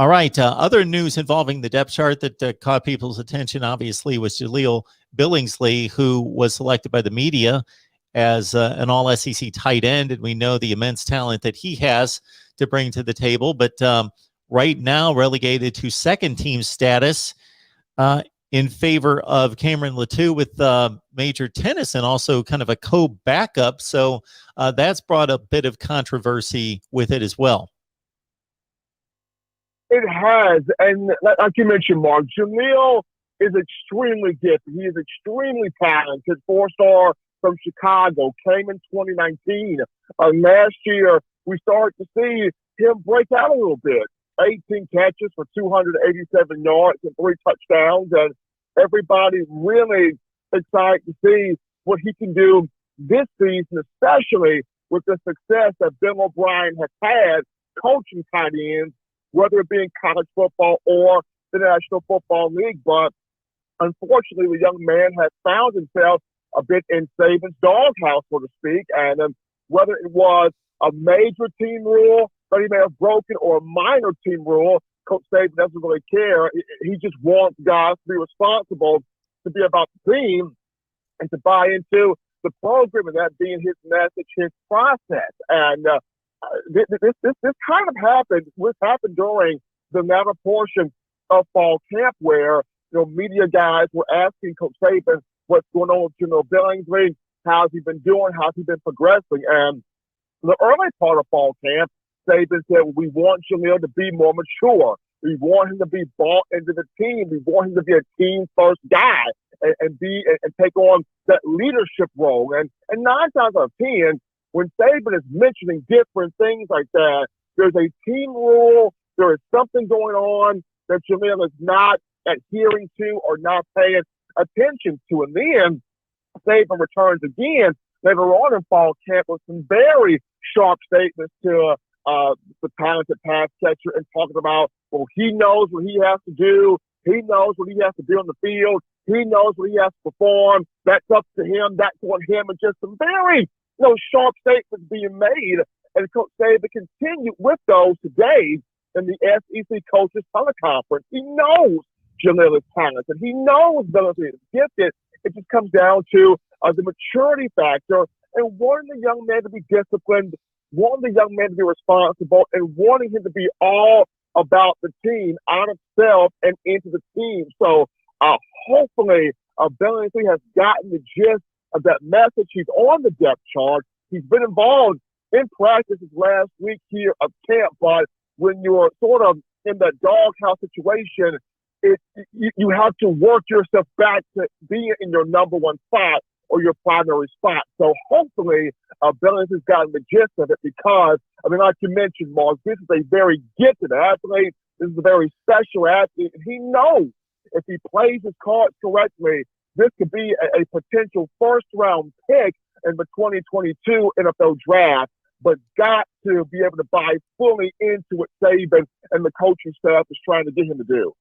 All right. Other news involving the depth chart that caught people's attention, obviously, was Jaleel Billingsley, who was selected by the media as an all SEC tight end. And we know the immense talent that he has to bring to the table. But right now, relegated to second team status in favor of Cameron Latou with major tennis and also kind of a co-backup. So that's brought a bit of controversy with it as well. It has, and like you mentioned, Mark, Jaleel is extremely gifted. He is extremely talented. Four-star from Chicago, came in 2019. Last year, we started to see him break out a little bit. 18 catches for 287 yards and 3 touchdowns, and everybody really excited to see what he can do this season, especially with the success that Bill O'Brien has had coaching tight ends, whether it be in college football or the National Football League. But unfortunately, the young man has found himself a bit in Saban's doghouse, so to speak. And whether it was a major team rule that he may have broken or a minor team rule, Coach Saban doesn't really care. He just wants guys to be responsible, to be about the team, and to buy into the program, and that being his message, his process. And this kind of happened. This happened during the latter portion of fall camp, where media guys were asking Coach Saban what's going on with Jaleel Billingsley, how's he been doing, how's he been progressing. And the early part of fall camp, Saban said, we want Jaleel to be more mature. We want him to be bought into the team. We want him to be a team first guy and take on that leadership role. And 9 times out of 10, when Saban is mentioning different things like that, there's a team rule, there is something going on that Jaleel is not adhering to or not paying attention to. And then Saban returns again later on in fall camp with some very sharp statements to the talented pass catcher and talking about, well, he knows what he has to do. He knows what he has to do on the field. He knows what he has to perform. That's up to him. That's on him. And just some very sharp statements being made. And Coach Saban continued with those today in the SEC Coaches Teleconference. He knows Jaleel is talented. He knows Billingsley is gifted. It just comes down to the maturity factor and wanting the young man to be disciplined, wanting the young man to be responsible, and wanting him to be all about the team, out of self and into the team. So hopefully Billingsley has gotten the gist of that message. He's on the depth chart. He's been involved in practices last week here of camp, but when you're sort of in that doghouse situation, you have to work yourself back to being in your number one spot or your primary spot. So hopefully Billingsley's gotten the gist of it because, like you mentioned, Mark, this is a very gifted athlete. This is a very special athlete. And he knows if he plays his cards correctly, this could be a potential first-round pick in the 2022 NFL Draft, but got to be able to buy fully into what Saban and the coaching staff is trying to get him to do.